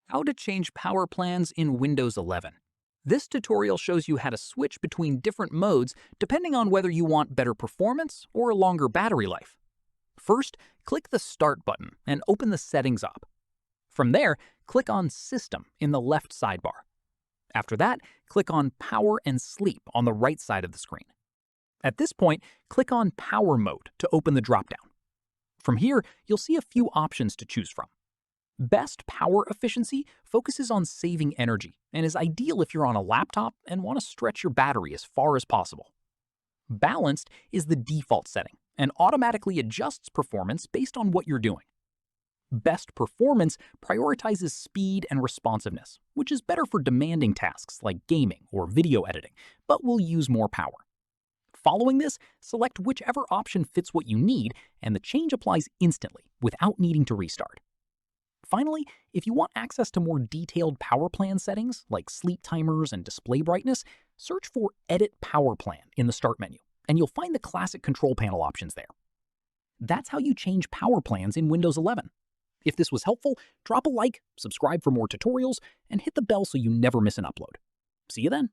How to change power plans in Windows 11. This tutorial shows you how to switch between different modes depending on whether you want better performance or a longer battery life. First, click the Start button and open the Settings op. From there, click on System in the left sidebar. After that, click on Power and Sleep on the right side of the screen. At this point, click on Power Mode to open the dropdown. From here, you'll see a few options to choose from. Best power efficiency focuses on saving energy and is ideal if you're on a laptop and want to stretch your battery as far as possible. Balanced is the default setting and automatically adjusts performance based on what you're doing. Best performance prioritizes speed and responsiveness, which is better for demanding tasks like gaming or video editing, but will use more power. Following this, select whichever option fits what you need, and the change applies instantly without needing to restart. Finally, if you want access to more detailed power plan settings like sleep timers and display brightness, search for Edit Power Plan in the Start menu, and you'll find the classic control panel options there. That's how you change power plans in Windows 11. If this was helpful, drop a like, subscribe for more tutorials, and hit the bell so you never miss an upload. See you then.